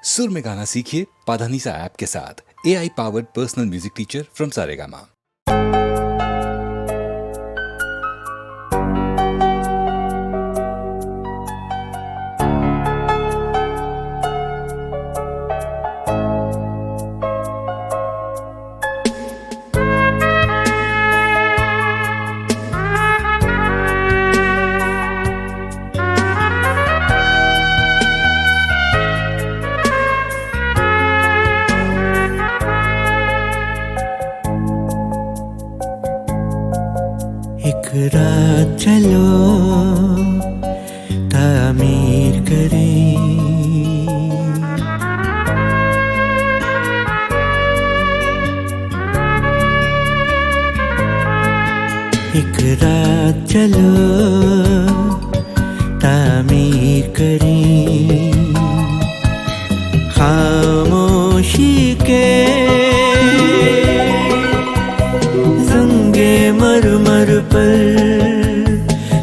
सुर में गाना सीखिए पाधानीसा ऐप के साथ। AI powered personal music teacher from Saregama. एक रात चलो तामीर करें, एक रात चलो तामीर करें, खामोशी के संगे मरमर पर,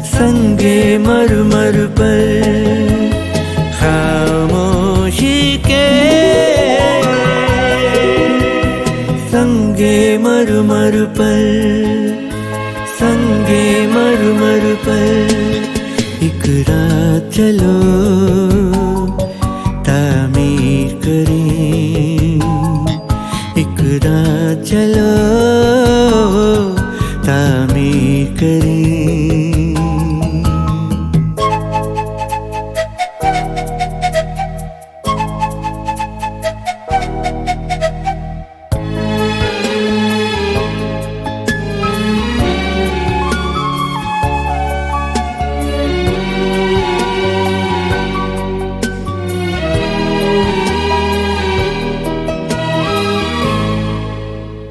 संगे मरमर पर, खामोशी के संगे मरमर पर, संगे मरमर पर, एक रात चलो तामीर करें, एक रात चलो तामीर करें।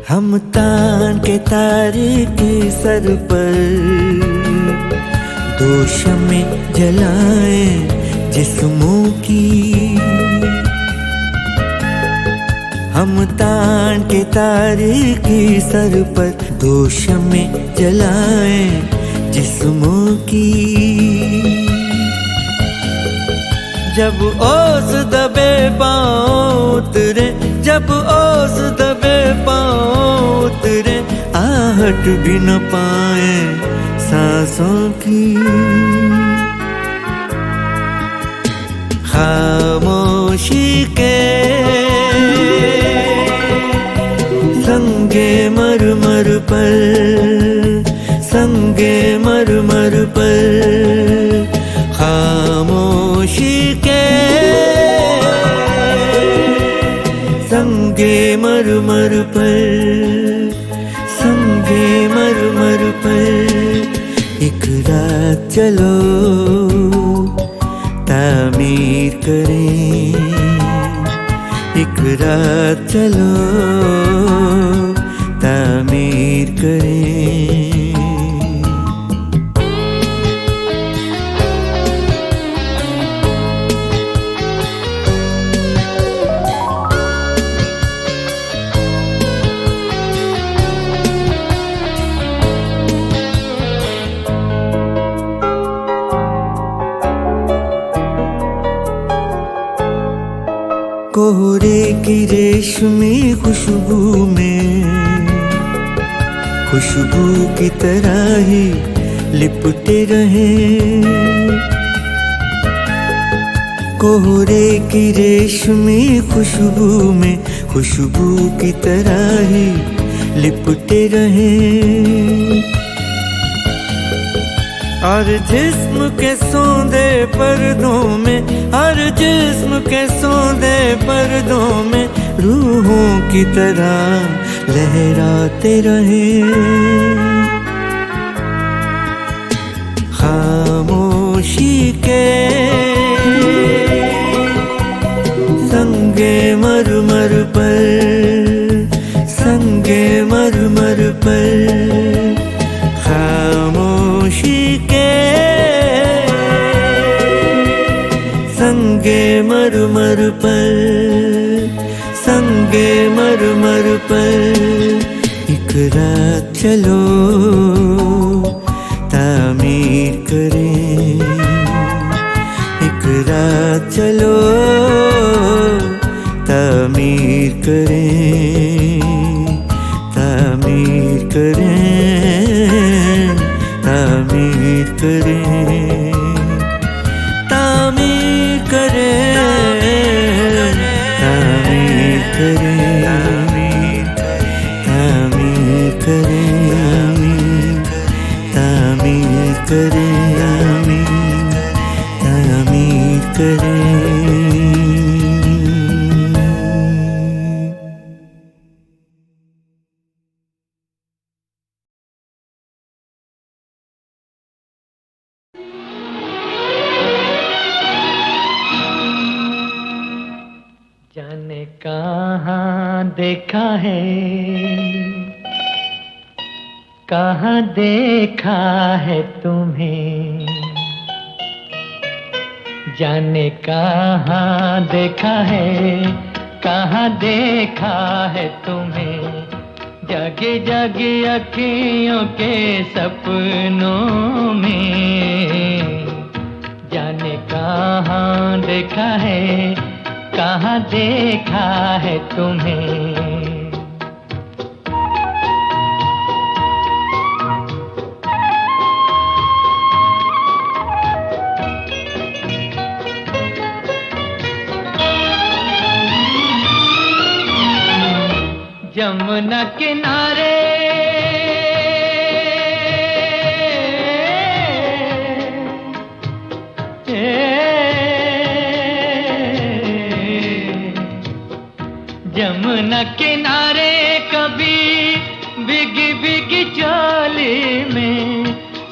हम तान के तारे के सर पर दो शमें जलाएं जिस्मों की, हम तान के तारे के सर पर दो शमें जलाएं जिस्मों की। जब ओस दबे पाँव उतरे, जब ओस दबे पाँव उतरे, आहट भी न पाए सांसों की। खामोशी के संगे मरमर पर, संगे मरमर पर, खामोशी के संगे मरमर पर, संगे मरमर पर, एक रात चलो तामीर करें, एक रात चलो तामीर करें। कोहरे की रेशमी खुशबू में, खुशबू की तरह ही लिपटे रहे, कोहरे की रेशमी खुशबू में, खुशबू की तरह ही लिपटे रहे। हर जिस्म के सौंदे पर्दों में, हर जिस्म के सौंदे पर्दों में, रूहों की तरह लहराते रहे। खामोशी के संगे मरमर पर, संगे मरमर पर, खामोशी के संगे मरमर पर, संगे मरमर पर, एक रात चलो तामीर करें, एक रात चलो करें, तामीर करें, तामीर करें, तामीर करें, तामीर करें, तामीर करें, तामीर करें, तामीर करें। जाने कहाँ देखा है, कहाँ देखा है तुम्हें, जाने कहाँ देखा है, कहाँ देखा है तुम्हें, जगी जगी अखियों के सपनों में, जाने कहाँ देखा है, कहाँ देखा है तुम्हें। यमुना किनारे यमुना किनारे कभी बिगी बिगी चोली में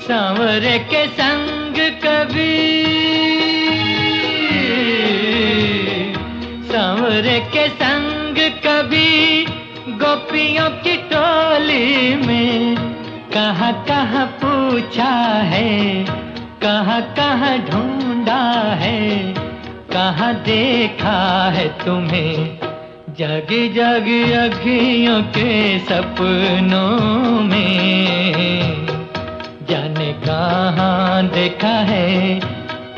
सांवरे के संग, कभी सांवरे के संग, कभी गोपियों की टोली में, कहाँ कहाँ पूछा है, कहाँ कहाँ ढूंढा है, कहाँ देखा है तुम्हें, जगी जगी अखियों के सपनों में, जाने कहाँ देखा है,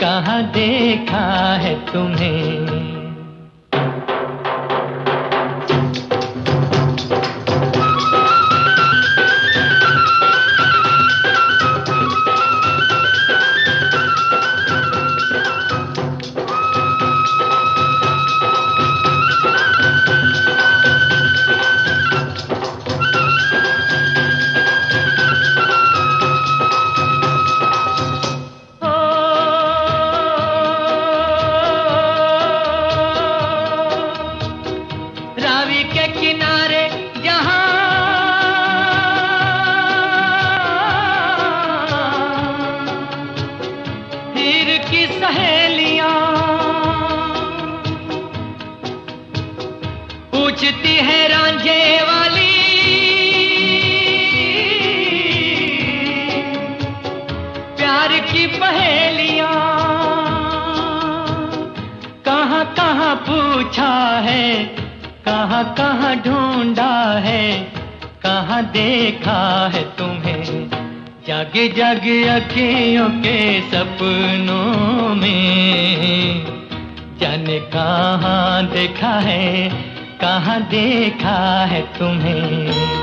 कहाँ देखा है तुम्हें। पूछती है रांझे वाली, प्यार की पहेलियां, कहाँ कहाँ पूछा है, कहाँ कहाँ ढूंढा है, कहाँ देखा है तुम्हें, जागे जागे अखियों के सपनों में, जाने कहाँ देखा है, कहाँ देखा है तुम्हें।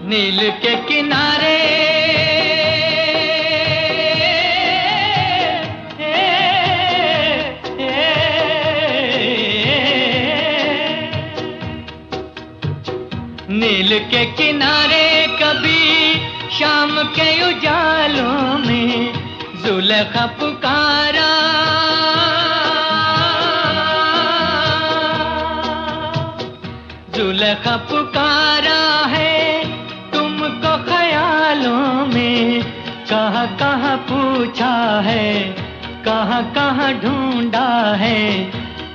नील के किनारे नील के किनारे कभी शाम के उजालों में जुलेखा पुकारा, जुलेखा पुकारा है तुमको ख्यालों में, कहाँ कहाँ पूछा है, कहाँ कहाँ ढूंढा है,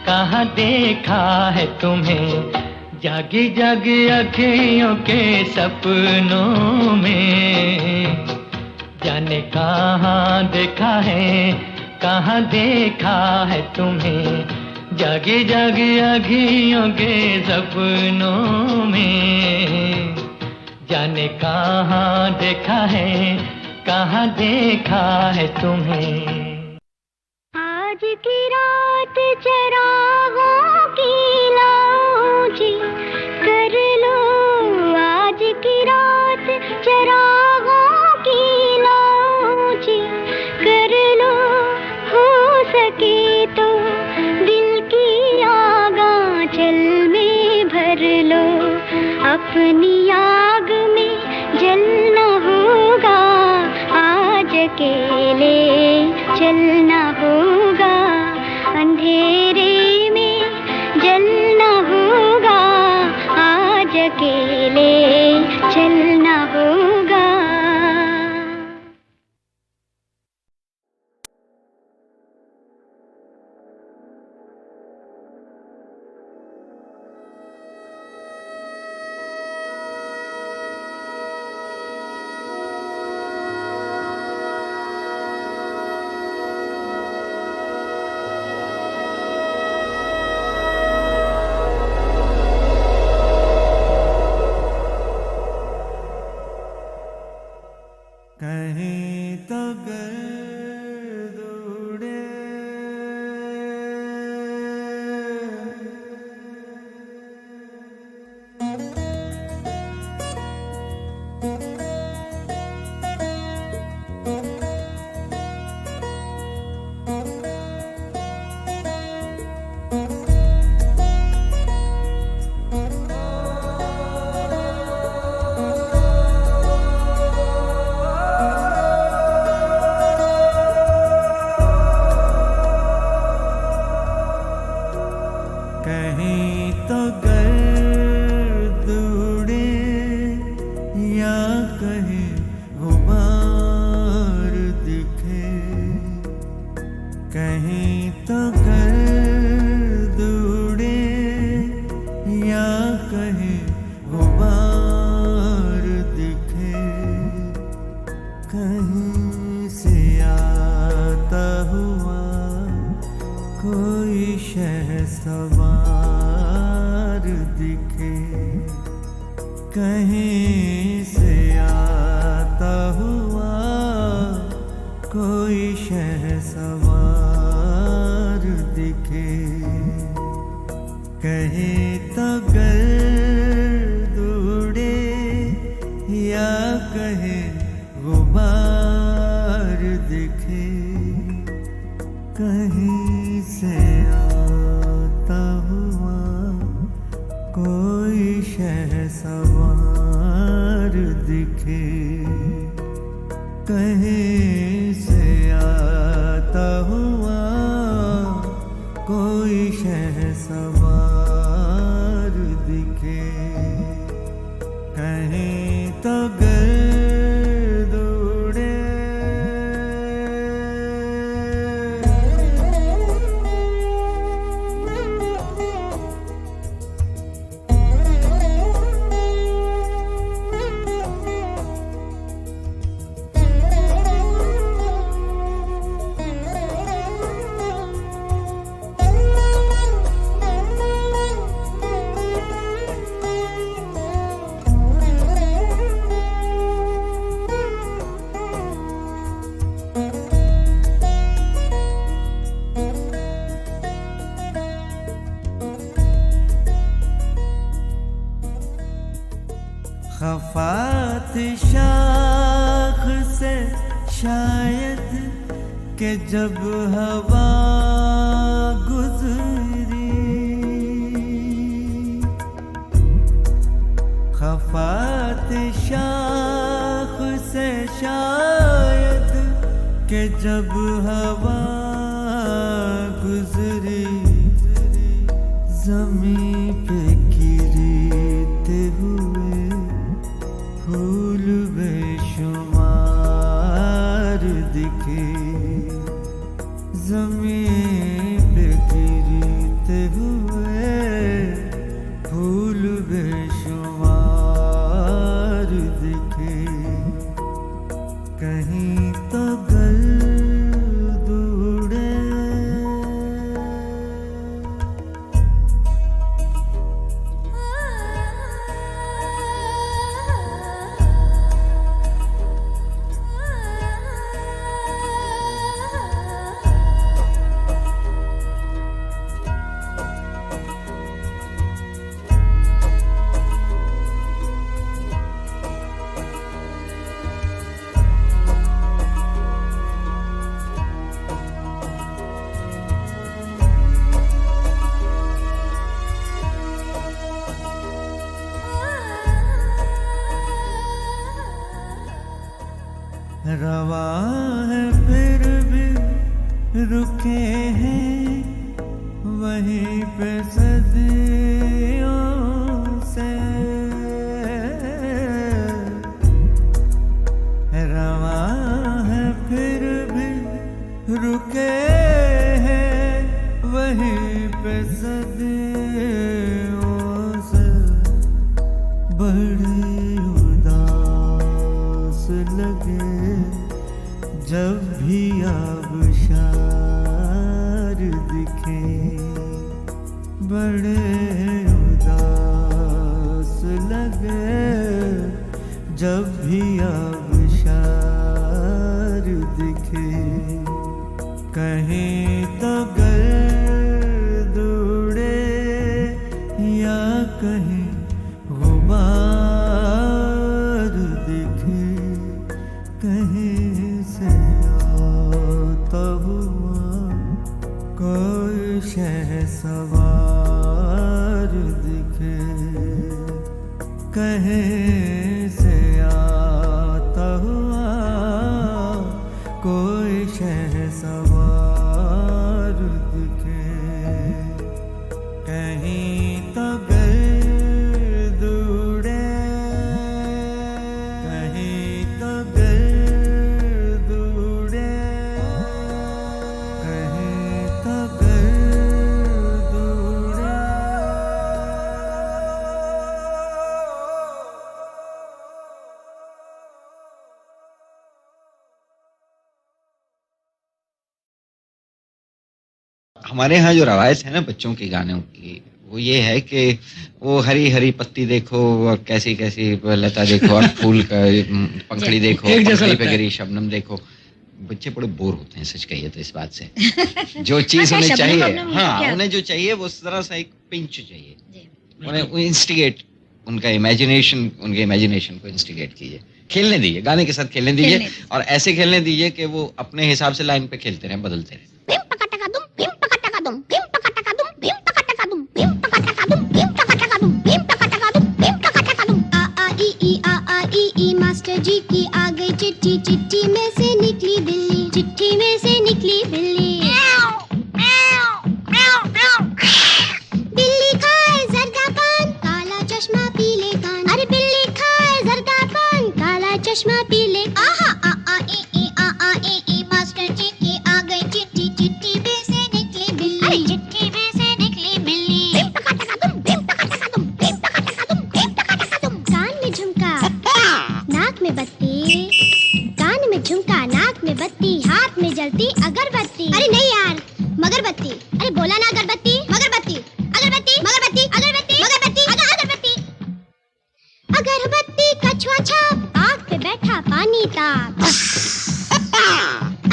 कहाँ देखा है तुम्हें, जागी जागी अखियों के सपनों में, जाने कहाँ देखा है, कहाँ देखा है तुम्हें, जागी जागी आँखियों के सपनों में, जाने कहाँ देखा है, कहाँ देखा है तुम्हें। आज की रात चरागों की लौजी कर लो, आज की रात चरागों की लौजी कर लो, हो सके तो दिल की आगांचल में भर लो, अपनी आग में जलना होगा, आज अकेले चलना होगा, अंधेरे में जलना होगा, आज अकेले चलना होगा। कहीं तो गर्द उड़े, कहीं तो गर्द उड़े या कहीं गुबार दिखे, कहीं तो गर्द उड़े या कहीं गुबार दिखे, कहीं से आता हुआ कोई शहसवार दिखे, कहीं से आता हुआ कोई शहसवार दिखे, कहीं तो गर्द उड़े या कहीं गुबार दिखे, कहीं से आता हुआ कोई शहसवार दिखे, कहीं से आता हुआ कोई शहसवार दिखे, कहीं तो गर्द उड़े। खफात शाख से शायद कि जब हवा गुजरी, खफात शाख से शायद कि जब हवा गुजरी, ज़मीं पे गिरते हुए फूल बेशुमार दिखे, ज़मीं पे गिरते हुए फूल बेशुमार दिखे, कहीं तो गर्द उड़े। रुके हैं वहीं पे सदियों से, रवा है फिर भी रुके हैं वहीं पे सदियों से। बड़ी उदास लगे जब भी आबशार दिखे, बड़े उदास लगे जब भी आबशार दिखे। कहीं तो गर्द उड़े या कहीं गुबार दिखे, कहीं से आता हुआ कोई शहसवार दिखे, कहीं से आता हुआ कोई शहसवार दिखे। कहीं तो गर्द उड़े, कहीं तो गर्द उड़े, कहीं तो गर्द उड़े। हमारे यहाँ जो रवायत है ना बच्चों के गानों की, वो ये है कि वो हरी हरी पत्ती देखो और कैसी कैसी लता देखो और फूल का पंखड़ी देखो, एक जैसा पंखड़ी पे लगता है। गिरी शबनम देखो। बच्चे बड़े बोर होते हैं, सच कहिए तो इस बात से। जो चीज उन्हें शबनम चाहिए, वबनम मतलब हाँ क्या? उन्हें जो चाहिए वो जरा सा एक पिंच चाहिए, जी। उन्हें इंस्टिगेट, उनका इमेजिनेशन, उनके इमेजिनेशन को इंस्टिगेट कीजिए, खेलने दीजिए, गाने के साथ खेलने दीजिए खेलने दीजिए। और ऐसे खेलने दीजिए कि वो अपने हिसाब से लाइन पे खेलते रहें, बदलते रहें। मास्टर जी की आ गई चिट्ठी, चिट्ठी में से निकली बिल्ली, चिट्ठी में से निकली बिल्ली। बिल्ली खाए जर्दा पान, काला चश्मा पीले कान। अरे बिल्ली खाए जर्दा पान, काला चश्मा पीले। आहा आ ए मास्टर जी की आ गई चिट्ठी, चिट्ठी में से निकली बिल्ली। अरे चिट्ठी में से निकली बिल्ली। कान में झुमका, नाक में बत्ती, कान में झुमका, नाक में बत्ती, हाथ में जलती अगरबत्ती। अरे नहीं यार, मगरबत्ती। अरे बोला ना अगरबत्ती, मगरबत्ती, अगरबत्ती, मगरबत्ती, अगरबत्ती, मगरबत्ती, अगरबत्ती। अगरबत्ती कछुआ छाप, आग पे बैठा पानी ताप।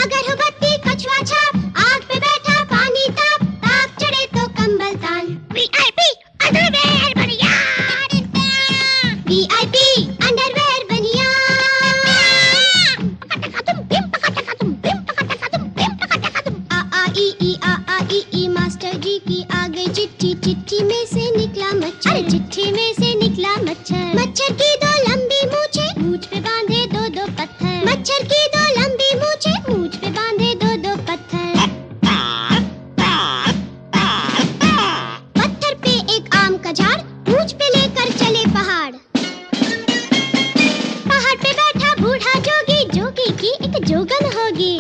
अगरबत्ती कछुआ छाप, आग पे बैठा पानी ताप, ताप चढ़े तो कंबल तान। VIP अंडरवेयर बनिया, VIP अंडरवेयर बनिया। आ मास्टर जी की आ गई चिट्ठी, चिट्ठी में से निकला मच्छर। अरे चिट्ठी में से निकला मच्छर। मच्छर की दो लंबी मूछे, मूछ पे बांधे दो दो पत्थर। मच्छर की दो लंबी मूछे, मूछ पे बांधे दो दो पत्थर। पत्थर पे एक आम का झाड़, मूछ पे लेकर चले पहाड़। पहाड़ पे बैठा बूढ़ा जोगी, जोगी की एक जोगन होगी।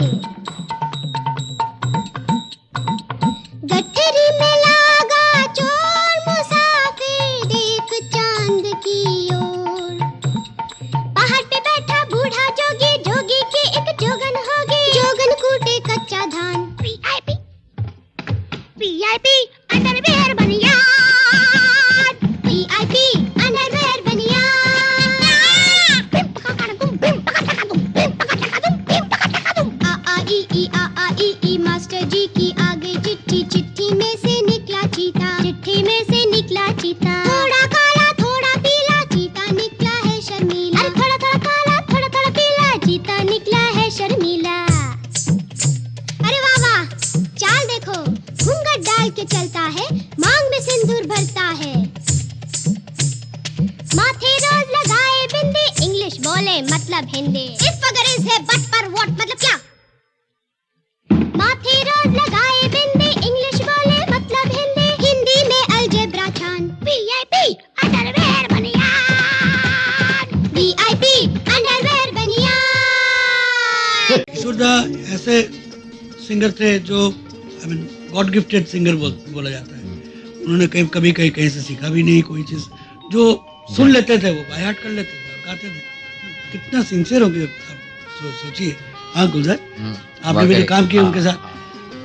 गठरी में लागा चोर मुसाफिर, देख चांद की ओर। पहाड़ पे बैठा बूढ़ा जोगी, जोगी की एक जोगन होगी। जोगन कूटे कच्चा धान। VIP अंडरवेयर बनिया, VIP अंडरवेयर बनिया। आ मास्टर जी की आ गई चिट्ठी, चिट्ठी में से निकला चीता, चिट्ठी में से निकला चीता। थोड़ा काला थोड़ा पीला, चीता निकला है शर्मीला। अरे थोड़ा थोड़ा काला थोड़ा थोड़ा पीला, चीता निकला है शर्मीला। अरे वाह वाह, चाल देखो, घूंघट डाल के चलता है, मांग में सिंदूर भरता है। माथे रोज लगाए बिंदी, इंग्लिश बोले मतलब हिंदी। इफ अगर इज है बट पर व्हाट मतलब क्या? माथे रोज गुलजार ऐसे सिंगर थे जो I mean God gifted singer बोला जाता है। उन्होंने कहीं से सीखा भी नहीं कोई चीज़, जो सुन लेते थे वो बाय हार्ट कर लेते थे और गाते थे। कितना सिंसियर हो गया आप सोचिए। हाँ गुलजार, आपने भी जो काम किया उनके साथ,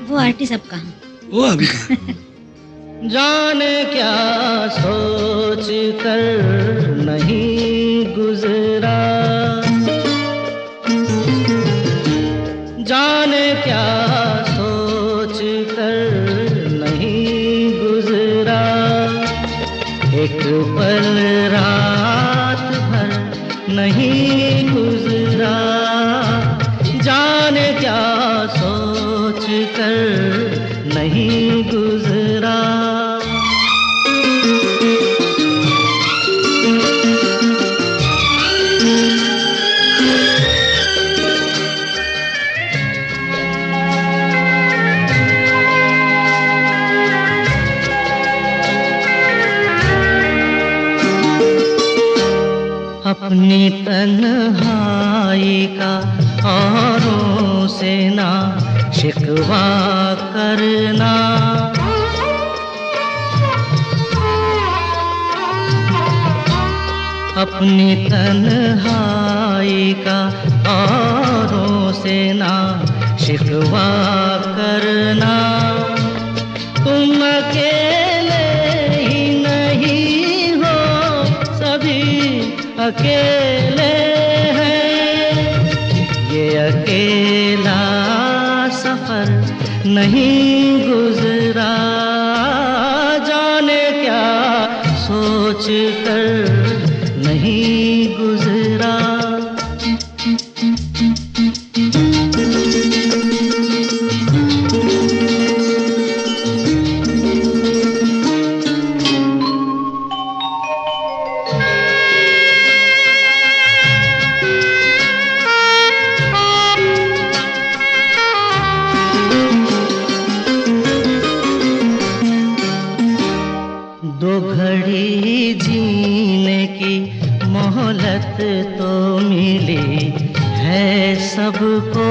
वो आर्टिस्ट अब कहाँ? वो अभी कहाँ? जाने क्या सोच कर नहीं गुजरा, जाने क्या सोच कर नहीं गुजरा, एक पल रात भर नहीं गुजरा, जाने क्या सोच कर नहीं गुजरा। अपनी तन्हाई का औरों से ना शिकवा करना, अपनी तन्हाई का औरों से ना शिकवा करना, तुम अकेले ही नहीं हो, सभी अकेले हैं, ये अकेला सफर नहीं गुजरा, जाने क्या सोच कर नहीं गुजरा। दो घड़ी जीने की मोहलत तो मिली है सबको,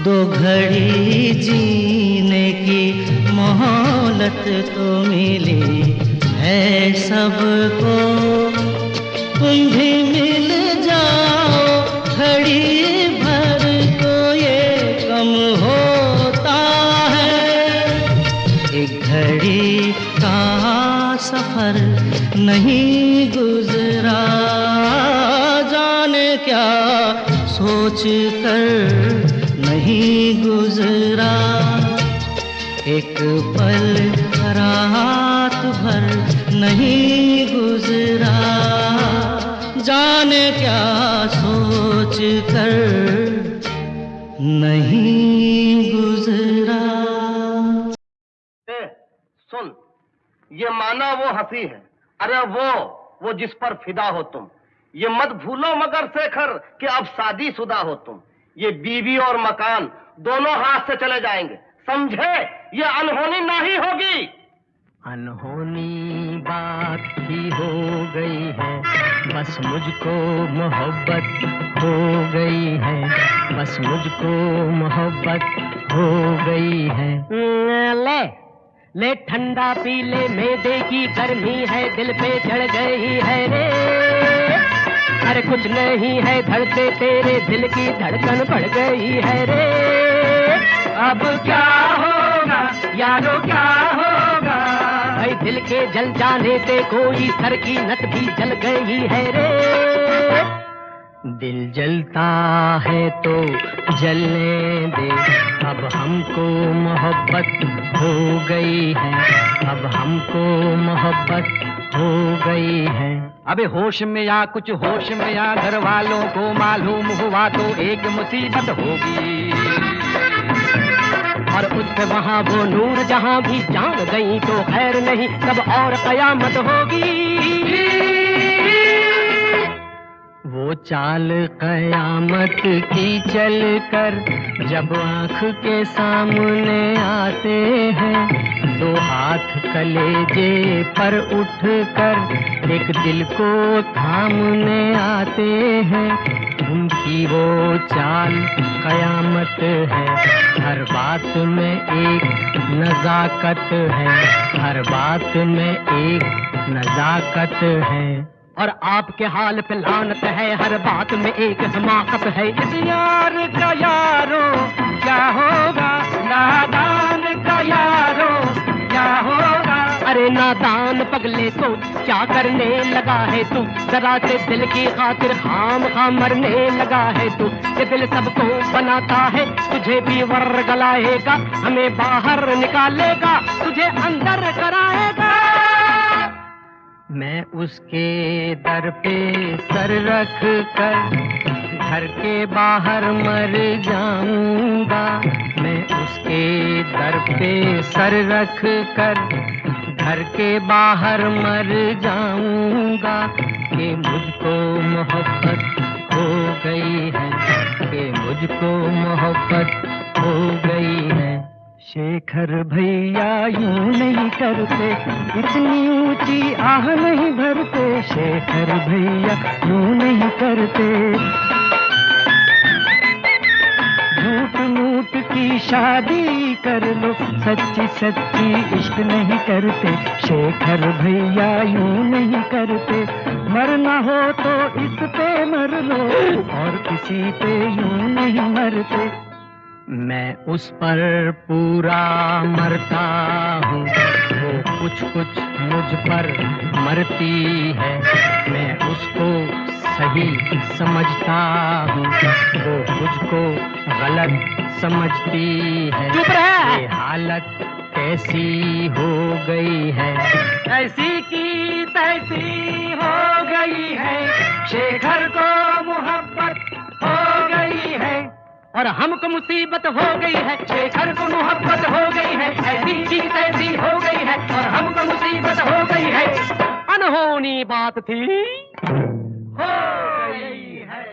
दो घड़ी जीने की मोहलत तो मिली है सबको, तुम भी मिल जाओ घड़ी भर तो ये कम होता है, एक घड़ी का सफर नहीं गुजरा, जाने क्या सोच कर नहीं गुजरा, एक पल रात भर नहीं गुजरा, जाने क्या सोच कर नहीं गुजरा। सुन, ये माना वो हंसी है, अरे वो जिस पर फिदा हो तुम, ये मत भूलो मगर शेखर कि अब शादीशुदा हो तुम, ये बीवी और मकान दोनों हाथ से चले जाएंगे, समझे? ये अनहोनी नहीं होगी। अनहोनी बात ही हो गई है, बस मुझको मोहब्बत हो गई है, बस मुझको मोहब्बत हो गई है। ले ठंडा पी ले, मैदे की गर्मी है दिल पे चढ़ गई है रे, अरे कुछ नहीं है धड़के तेरे दिल की धड़कन बढ़ गई है रे, अब क्या होगा यारो क्या होगा, भाई दिल के जल जाने पे कोई सर की नस भी जल गई है रे, दिल जलता है तो जलने दे, अब हमको मोहब्बत हो गई है, अब हमको मोहब्बत हो गई है। अबे होश में या कुछ होश में या, घर वालों को मालूम हुआ तो एक मुसीबत होगी, और उस पे वहाँ वो नूर जहाँ भी जान गई तो खैर नहीं तब और कयामत होगी, वो चाल कयामत की चल कर जब आँख के सामने आते हैं, दो हाथ कलेजे पर उठ कर एक दिल को थामने आते हैं। उनकी वो चाल कयामत है, हर बात में एक नजाकत है, हर बात में एक नजाकत है। और आपके हाल पे लानत है, हर बात में एक हमाकत है। इस यार का यारो क्या होगा, नादान का यारो क्या होगा। अरे नादान पगले तो क्या करने लगा है तू, जरा से दिल की खातिर खाम खा मरने लगा है तू। ये दिल सबको बनाता है, तुझे भी वर्गलाएगा, हमें बाहर निकालेगा, तुझे अंदर कराएगा। मैं उसके दर पे सर रख कर घर के बाहर मर जाऊंगा। मैं उसके दर पे सर रख कर घर के बाहर मर जाऊंगा। कि मुझको मोहब्बत हो गई है, कि मुझको मोहब्बत हो गई है। शेखर भैया यूं नहीं करते, इतनी ऊंची आह नहीं भरते। शेखर भैया यूं नहीं करते, झूठ मूठ की शादी कर लो, सच्ची सच्ची इश्क नहीं करते। शेखर भैया यूं नहीं करते, मरना हो तो इस पे मर लो, और किसी पे यूं नहीं मरते। मैं उस पर पूरा मरता हूँ, वो कुछ कुछ मुझ पर मरती है। मैं उसको सही समझता हूँ, वो मुझको गलत समझती है। चुप रह! ये हालत कैसी हो गई है, ऐसी की तैसी हो गई है। शेखर को मोहब्बत हो गई है और हमको मुसीबत हो गई है। शेखर को मोहब्बत हो गई है, ऐसी की तैसी हो गई है और हमको मुसीबत हो गई है। अनहोनी बात थी, हो गई है।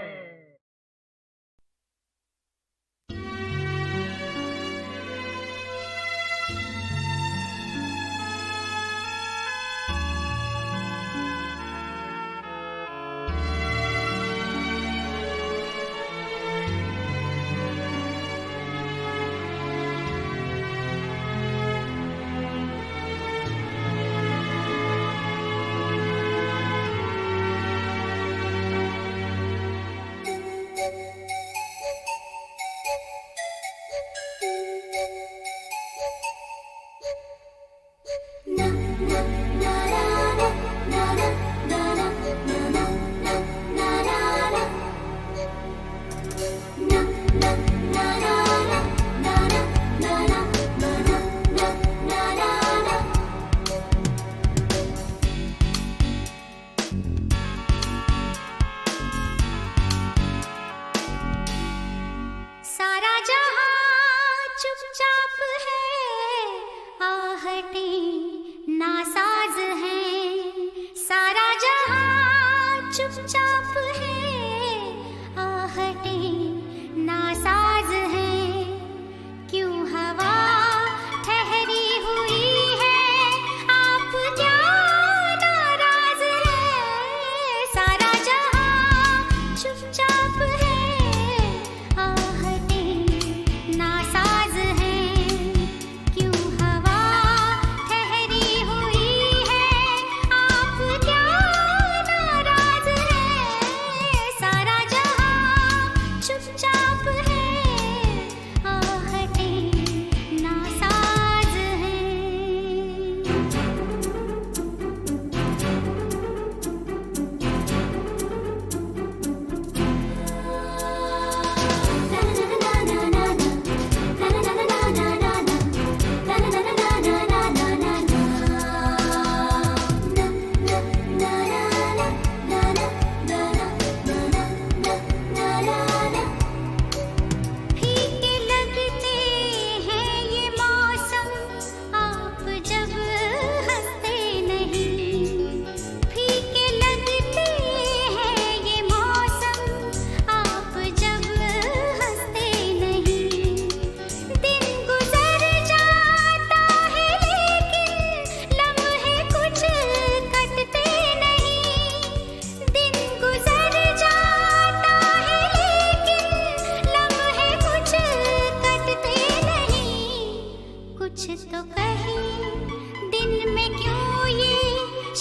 कुछ तो कहीं दिन में क्यों ये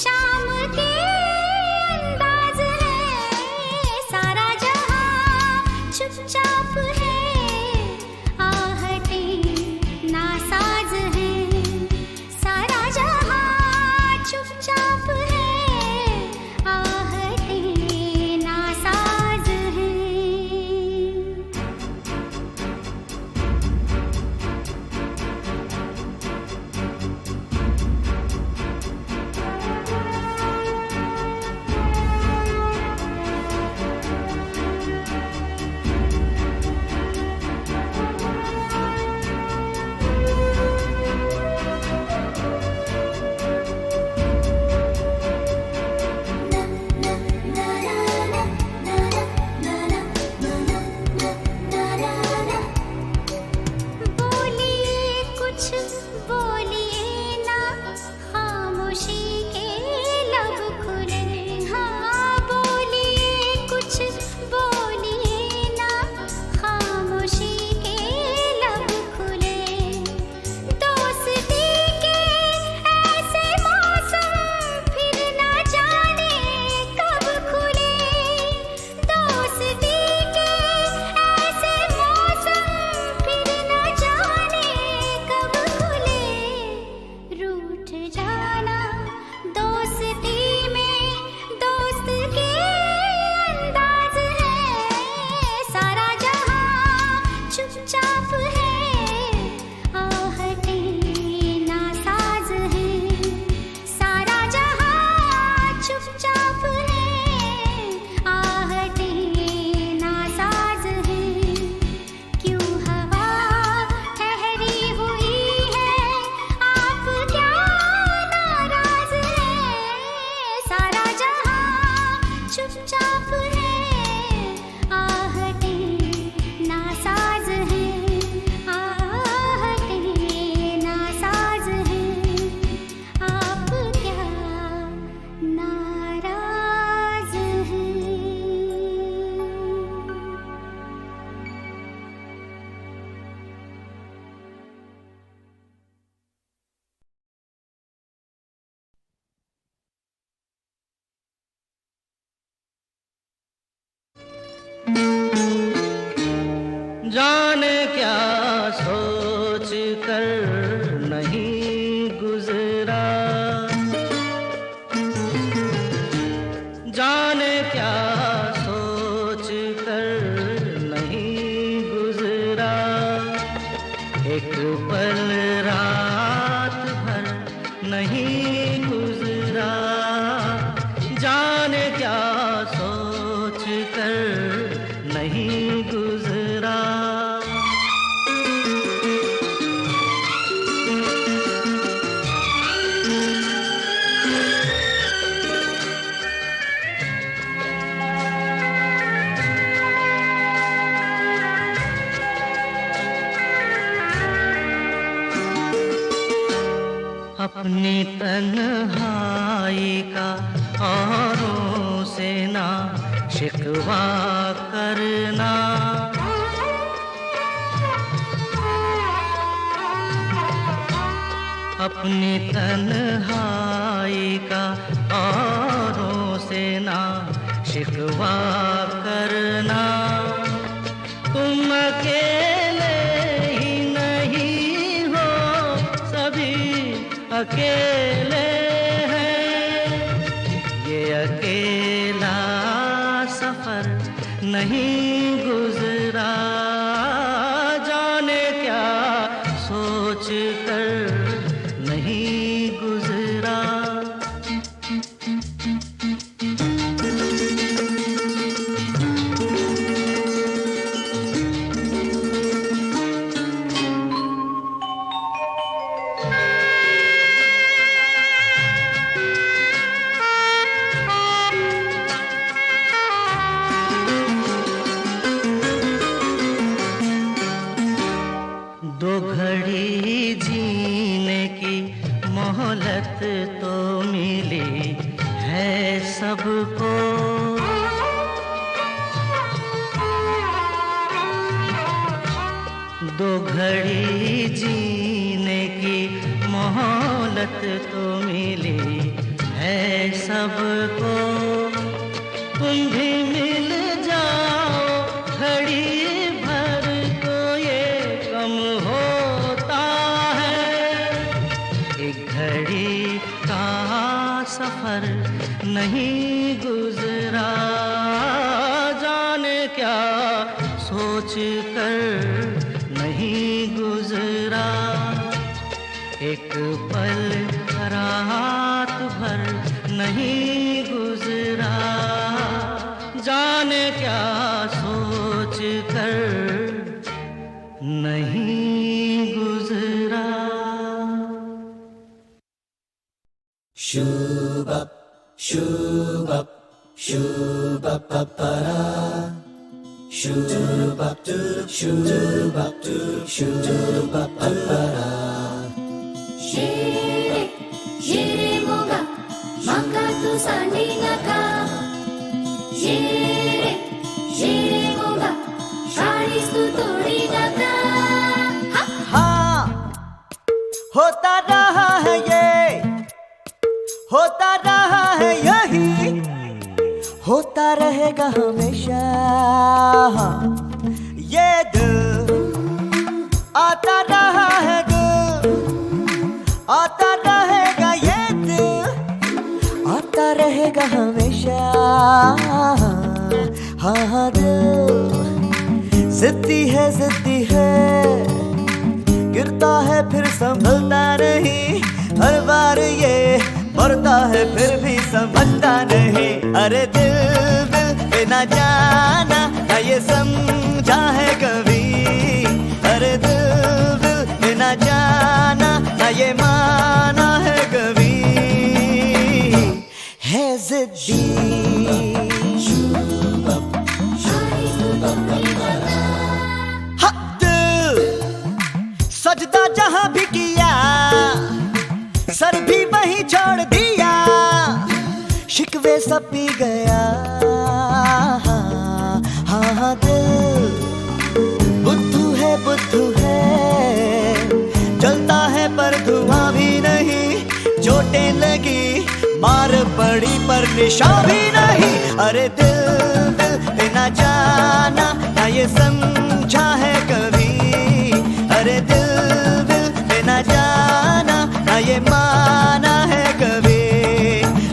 शाम के अंदाज है, सारा जहां चुपचाप है, आहटें नासाज है, सारा जहां चुपचाप है, आहटें नासाज है। बोलिए कुछ बोलिए ना, खामोशी के लब खुले, हाँ बोलिए कुछ बोलिए ना, खामोशी के लब खुले, दोस्ती के ऐसे मौसम फिर ना जाने कब खुले, दोस्ती के ऐसे मौसम फिर ना जाने कब खुले, रूठ जाना दोस्ती में दोस्त के अंदाज है, सारा जहां चुपचाप है, आहटें नासाज है, सारा जहां चुपचाप है, आहटें नासाज है, क्यों हवा ठहरी हुई है, आप क्या नाराज है, सारा जहां चुपचाप है, आहटें नासाज है, आहटें नासाज है, आप क्या नाराज हैं। जाने क्या सोच कर नहीं गुजरा, जाने क्या सोच कर नहीं गुजरा, एक पल रात भर नहीं गुजरा, जाने क्या सोच कर नहीं गुजरा। अपनी तन्हाई का औरों से ना शिकवा करना, अपनी तन्हाई का औरों से ना शिकवा करना, तुम अकेले ही नहीं हो, सभी अकेले हैं, ये अकेला सफर नहीं गुजरा, जाने क्या सोच कर नहीं गुजरा। दो घड़ी जीने की मोहलत तो मिली है सबको, दो घड़ी जीने की मोहब्बत तो मिली है सबको, तुम भी मिल जाओ घड़ी भर को ये कम होता है। एक घड़ी का सफर नहीं गुजरा, जाने क्या सोच कर नहीं गुजरा। एक पल रात भर नहीं गुजरा, जाने क्या सोच कर नहीं गुजरा। शेरे मोगा माका तू सांडी नका, शेरे मोगा शाळीस तू तोडी नका। हाँ होता रहा है ये, होता रहा है यही, होता रहेगा हमेशा। ये दिल आता रहा है, दिल आता रहेगा, ये दिल आता रहेगा हमेशा। हाँ हाँ दिल जिद्दी है गिरता है फिर संभलता नहीं, हर बार ये मरता है फिर भी समझता नहीं। अरे दिल बिना जाना ना ये समझा है कभी, अरे दिल बिना जाना ना ये माना है कभी। है जिद्दी सजदा जहां भी किया, सर भी वहीं छोड़ दिया, शिकवे सब पी गया। हाँ दिल बुद्धू है जलता है पर धुआं भी नहीं, चोटें लगी मार पड़ी पर निशान भी नहीं। अरे दिल बिना जाना ना ये समझा है कभी, अरे दिल बिना जाना ना ये माना है कभी।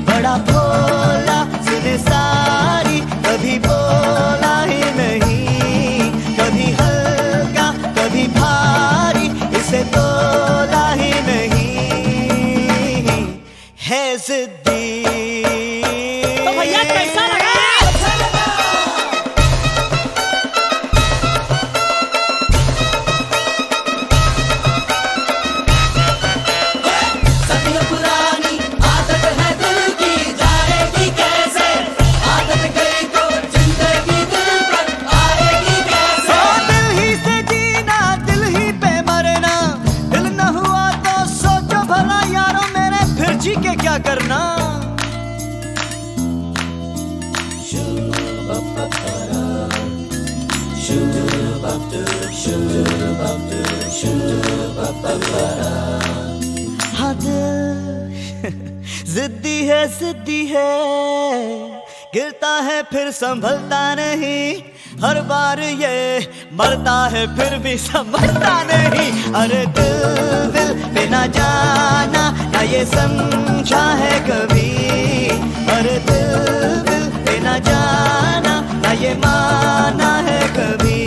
बड़ा भोला सुने सारी कभी बोला ही नहीं, कभी हल्का कभी भारी इसे तोला ही नहीं। है जिद्दी तो भैया कैसा लगा? जी के क्या करना। हाँ जिद्दी है गिरता है फिर संभलता नहीं, हर बार ये मरता है फिर भी समझता नहीं। अरे दिल बिना जाना ना ये समझा है कभी, अरे दिल बिना जाना ना ये माना है कभी।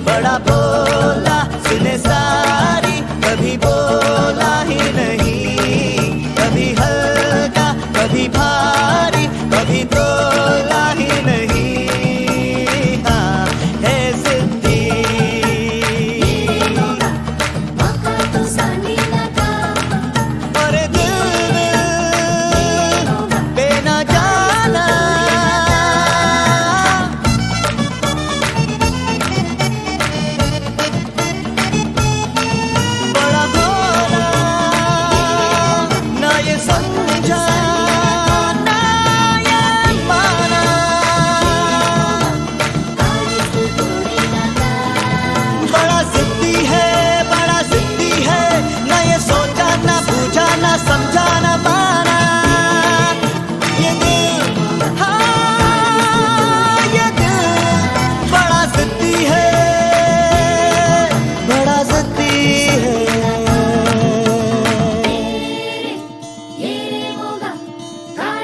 बड़ा भोला सुने सारी कभी बोला ही नहीं, कभी हल्का कभी भारी कभी तोला ही नहीं। हाँ है जिद्दी माका तू सांडी नका, अरे दिल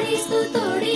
साडीस तू तोडी